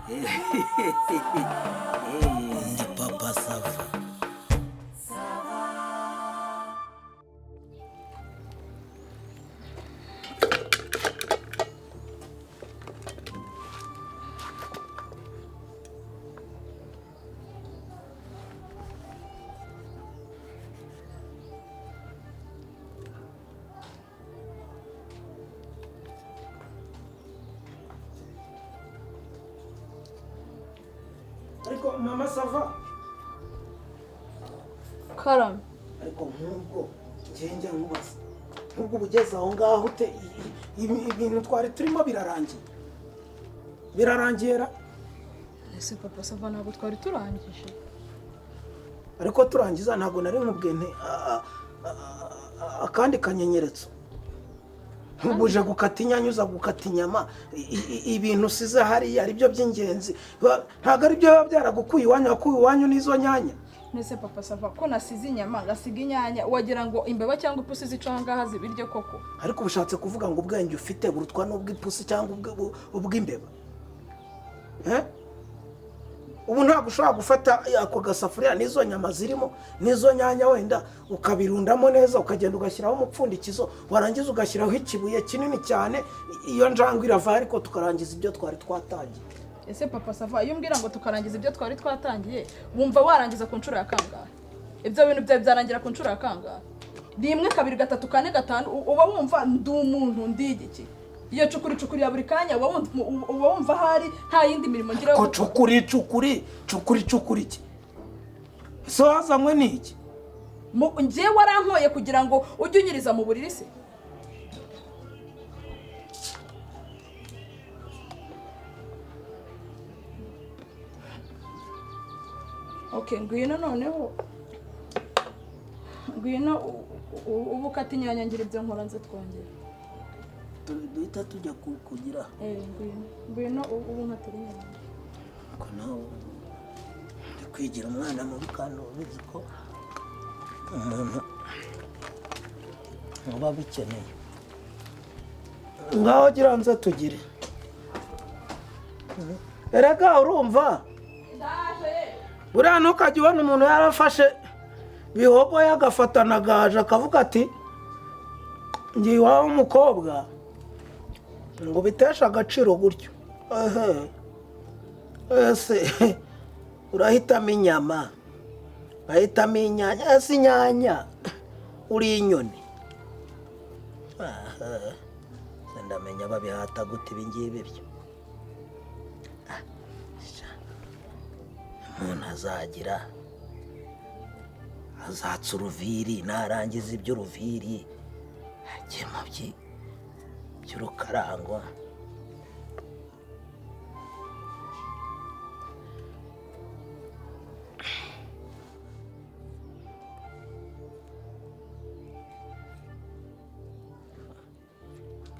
Ndi papa sava. Ariko mama sava. Karame. Ariko nk'ubwo ngenge nkubaza. Nk'ubwo bugeze aho ngaho ibintu twari turimo birarangiye. Birarangira. Ese papa sava ntabwo twari turangije. Ariko turangiza ntabwo nari nkubwene akandi kanyenyeretso. Ntubuje gukata inyanya uza gukata inyama ibintu usize hariya ari byo by'ingenzi ntabwo ari byo biba byaragukuye iwanyu wakuye iwanyu n'izo nyanya. Nese papa sava ko nasize inyama ngasiga inyanya wagira ngo imbeba cyangwa ipusi zica ahangaha zibiryo koko. Ariko ubushatse kuvuga ngo ubwenge ufite burutwa n'ubw'ipusi cyangwa ubw'imbeba. Ubu ntabwo ushobora gufata ako gasafuriya n'izo nyama zirimo n'izo nyanya wenda ukabirundamo neza ukagenda ugashyiraho umupfundikizo warangiza ugashyiraho ikibuye kinini cyane iyo njangwe irava ariko tukarangiza ibyo twari twatangiye. Ese papa sava iyo mbwira ngo tukarangiza ibyo twari twatangiye wumva warangiza ku nshuro ya kangahe? Ibyo bintu byawe byarangira ku nshuro ya kangahe? 1 2 3 4 5 uba wumva ndi umuntu ndigiki? Iyo cukuri ya buri kanya uba wumva hari nta yindi mirimo ngira ko cukuri iki? So wazamwe niki? Ngiye warankoye kugira ngo ujye unyiriza mu buriri se? Okay, ngwino noneho. Ngwino ubu kati inyanya ngira ibyo nkora nze twongera. Duhita tujya kugira. Ngwino ubu nkatira inyanya. Ko nawe kwigira umwana mu bikano bizi ko umuntu muba bikeneye. Ngaho gira nze tugire. Erega urumva? Buriya ntukajya ubona umuntu yarafashe bihogo yagafatana gaje akavuga ati ngiye iwawe umukobwa ngo bitesha agaciro gutyo. Ese urahitamo inyama urahitamo inyanya ese inyanya uri inyoni. Ndamenya babihata gute ibingibi byo. Umuntu azatsa uruviri narangiza iby'uruviri agema by'urukarangwa.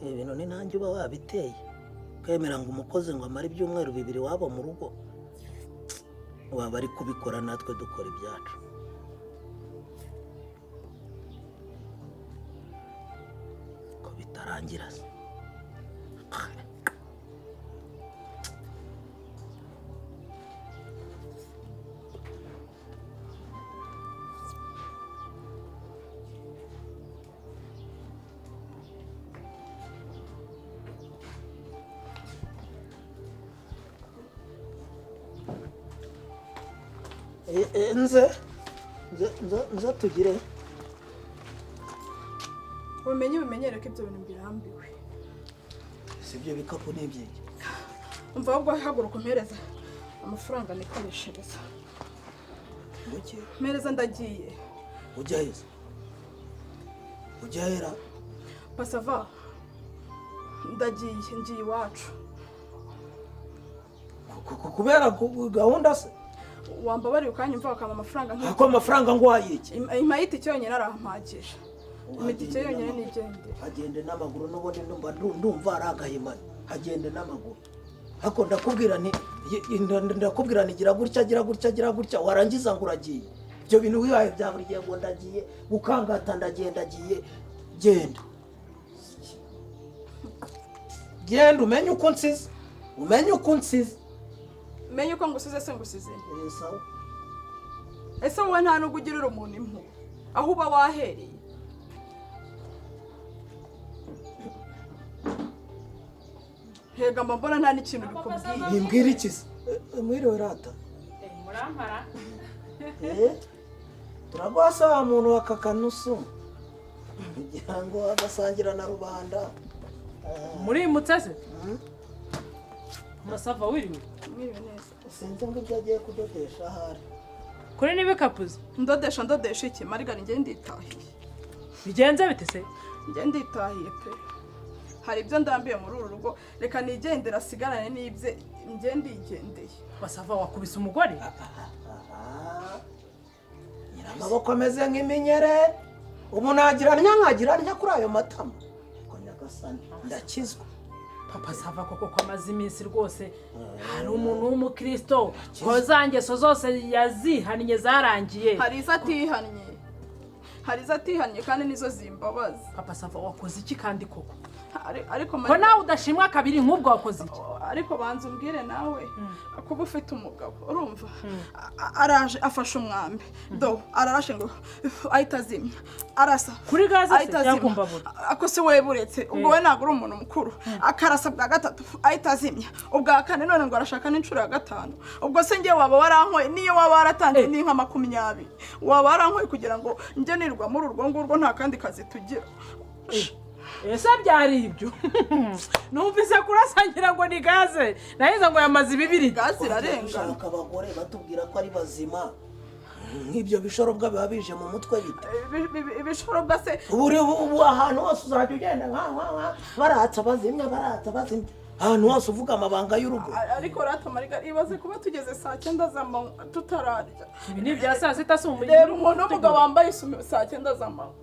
Ibintu ni nanjye uba wabiteye kwemera ngo umukozi ngo amare ibyumweru 2 wabo mu rugo waba ari kubikora natwe dukora ibyacu. Ko bitarangira se. Nze tugire. Umenyere ko ibyo bintu birambiwe. Sibyo bikapu n'ibyiki. Umva ahubwo haguruka umpereza amafaranga nikoreshereza. Muke. Mpereza ndagiye. Ujyaheza. Ujyahera. Pasava. Ndagiye ngiye iwacu. Kubera gahunda se. Wambabari ukanyumva bakama amafaranga nk'iki. Ako amafaranga ngwaye iki? Imayiti cyonyine arampagije. Imiti cyonyine nigende. Hagende n'amaguru n'ubundi ndumva aragahimana. Hagende n'amaguru. Hako ndakubwira nti gira gutya warangiza ngo uragiye. Ibyo bintu wihaye bya buri gihe ngo ndagiye gukangata ndagiye genda. Genda umenye uko nsize. menye uko ngusize se ngusize sawa ese wowe nta nubwo ugirira umuntu impuhwe aho uba wahereye hega mbona nta n'ikintu bikubwiye nimbwira ikizi mwiriwe rata murampara turagwasa wa muntu wakakanusu kugira ngo agasangira na rubanda murimutse se masava wiriwe mwiriwe neza sinzi ngo ibyo agiye kudodesha ahari kuri n'ibikapuzi ndodesha iki marigari njye nditahiye bigenze bite se njye nditahiye pe hari ibyo ndambiye muri uru rugo reka nigendera asigarane n'ibye njye ndigendeye masava wakubise umugore amaboko ameze nk'iminyere ubu nagira nkagira kuri ayo matama ko nyagasani ndakizwa papa sava koko ko amaze iminsi rwose hari umuntu w'umukristo ko za ngeso zose yazihannye zarangiye hari izo atihannye kandi nizo zimbabaza papa sava wakoze iki kandi koko ariko ko nawe udashimwa kabiri nk'ubwo wakoze iki ariko banza umbwire nawe kuba ufite umugabo urumva araje afashe umwambi do ararashe ngo ahita azimya arasa kuri gaze ahita se yakumbabura ako se we buretse ubwo we ntabwo uri umuntu mukuru akarasa bwa gatatu ahita azimya ubwa kane none ngo arashaka n'inshuro ya gatanu ubwo se njye waba warankoye niyo waba waratanze n'inka 20 waba warankoye kugira ngo njye nirwa muri urwo ngurwo nta kandi kazi tugira ese byari ibyo numvise kurasangira ngo ni gaze nahize ngo yamaze ibibiri gaze irarenga ushaka abagore batubwira ko ari bazima nk'ibyo bishorobwa biba bije mu mutwe bita ibishorobwa se ubu ahantu hose uzajya ugenda baratsa bazimya ahantu hose uvuga amabanga y'urugo ariko rata mariga ibaze kuba tugeze saa 9 z'amanywa tutararya ibi ni ibya saa sita rero umuntu w'umugabo wambaye isume saa 9 z'amanywa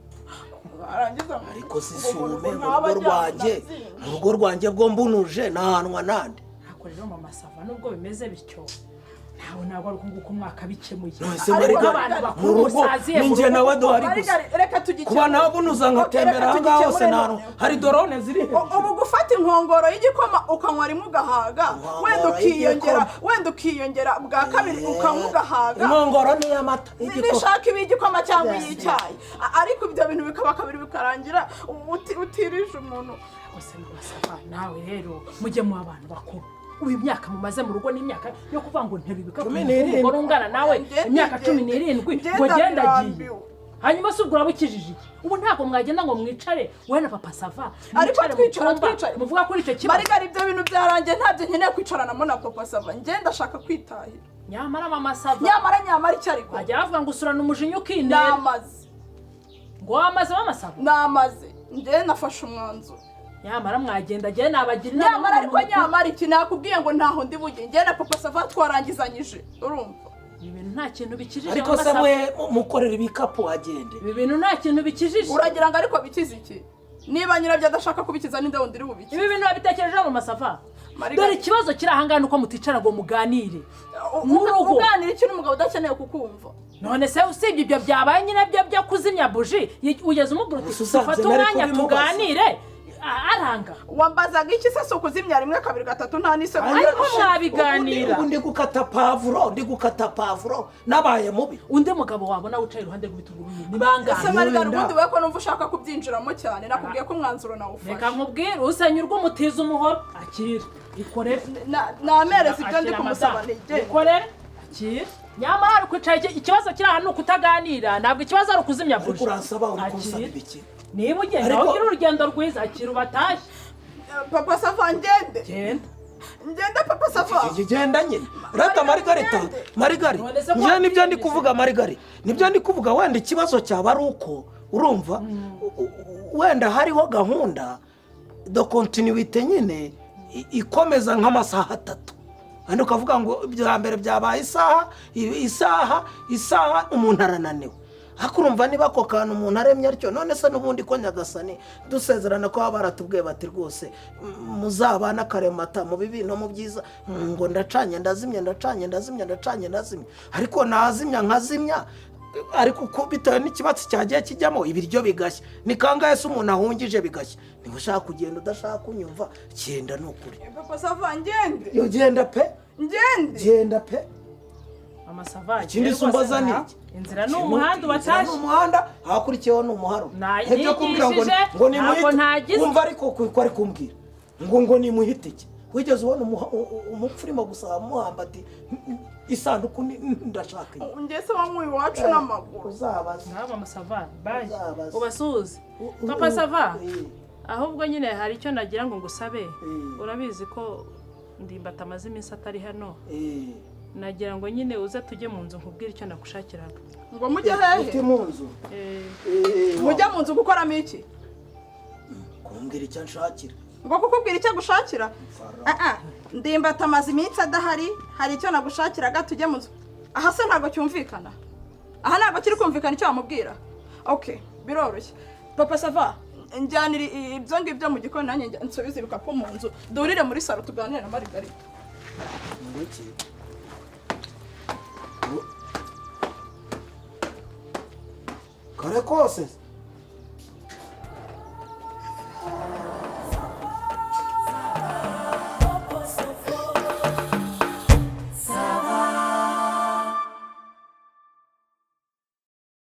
arangiza ariko sisume mu rugo rwanjye bwo mbunuje nahanwa nande nako rero mama sava nubwo bimeze bityo nawe ntabwo ari ukunguka umwaka bikemuye ariko abantu bakuru musaziye ninjye nawe duhari gusa reka tugikemure kuba nawe bunuza nkatembera aha ngaho hose nano hari dorone ziri ubu gufata inkongoro y'igikoma ukanywa rimwe ugahaga wenda ukiyongera bwa kabiri ukanywa ugahaga inkongoro ni y'amata nishaka ibigikoma cyangwa iy'icyayi ariko ibyo bintu bikaba kabiri bikarangira utirije umuntu gusa mama nawe rero mujye mu abantu bakuru ubu imyaka mumaze mu rugo n'imyaka yo kuvuga ngo ntibibika umugore ungana nawe imyaka 17 ngo genda agiye hanyuma se ubwo urabukijije ubu ntabwo mwagenda ngo mwicare wowe na papa sava ariko twicara muvuga kuri icyo kibazo marigari ibyo bintu byarangiye ntabyo nkeneye kwicaranamo na papa sava ngenda ashaka kwitahira nyamara mama sava nyamara icyo ariko bajya bavuga ngo usurana umujinya ukinera namaze ngo wamaze mama sava namaze njye nafashe umwanzuro nyamara mwagenda njye nabagira inama nyamara ariko nyamara iki nakubwiye ngo ntaho ndi bujye njye na papa sava twarangizanyije urumva ibi bintu nta kintu bikijije ariko se mwe mukorera ibikapu agende ibi bintu nta kintu bikijije uragira ngo ariko bikize iki niba nyirabyo adashaka kubikiza ninde wundi uri bubikize ibi bintu babitekereje mu masava dore ikibazo kiri ahangana uko muticara ngo muganire uganira iki n'umugabo udakeneye kukumva none se usibye ibyo byabaye nyine byo kuzimya buji ugeze umubwira uti ufate umwanya tuganire aranga wambazaga iki se so kuzimya rimwe kabiri gatatu nta nise ariko mwabiganira undi gukata pavuro nabaye mubi undi mugabo wabona wicaye iruhande rw'ibitugu ni bangana ese marigara ubundi we ko numva ushaka kubyinjiramo cyane nakubwiye ko umwanzuro nawufashe reka nkubwire usenyurwa umutiza umuhoro akira ikorere namereza ibyo ndi kumusaba nigende ikorere akira nyamara ari kwicaye ikibazo kiri ahantu kutaganira ntabwo ikibazo ari ukuzimya buji urasaba uri kunsaba ibiki niba ugenda ugira urugendo rwiza akira ubatashye papa sava ngende papa sava genda nyine rata marigari njye nibyo ndi kuvuga marigari nibyo ndi kuvuga wenda ikibazo cyaba ari uko urumva wenda hariho gahunda do continuité nyine ikomeza nk'amasaha 3 kandi ukavuga ngo ibya mbere byabaye isaha umuntu arananiwe hakurumva niba ko kantu umuntu aremye aricyo none se n'ubundi ko nyagasani dusezerana ko baratubwiye bati rwose muzabana karemata mu bibi no mu byiza ngo ndacanye ndazimya ariko nazimya nkazimya ariko uko bitewe n'ikibatsi cyagiye kijyamo ibiryo bigashya ni kangahe se umuntu ahungije bigashya niba ushaka kugenda udashaka kunyumva cyenda n'ukuri papa sava ngende yo genda pe ngende genda pe amasava ikindi sumbaza ni iki inzira ni umuhanda watashye umuhanda hakurikiyeho ni umuharo ibyo kumbwira ngo ni muhite kumva ariko ko ari kumbwira ngo ni muhite iki wigeze ubona umupfu urimo gusaba muhamba ati isanduku ndashaka ngese wamuye iwacu n'amaguru uzabaza ngaba amasava baje ubasuze papa sava ahubwo nyine hari icyo nagira ngo ngusabe urabizi ko ndimbata amaze iminsi atari hano nagira ngo nyine uze tujye mu nzu nkubwire icyo nagushakiraga ngo mujye hehe uti mu nzu mujye mu nzu gukoramo iki kumbwira icyo nshakira ngo kukubwira icyo gushakira ndimbata amaze iminsi adahari hari icyo nagushakiraga tujye mu nzu aha se ntabwo cyumvikana aha ntabwo kiri kumvikana icyo wamubwira okay biroroshye papa sava njyanira ibyo ngibyo mu gikoni nanjye nsubize ibikapu mu nzu durire muri salo tuganire na Margarita ngiki kare kose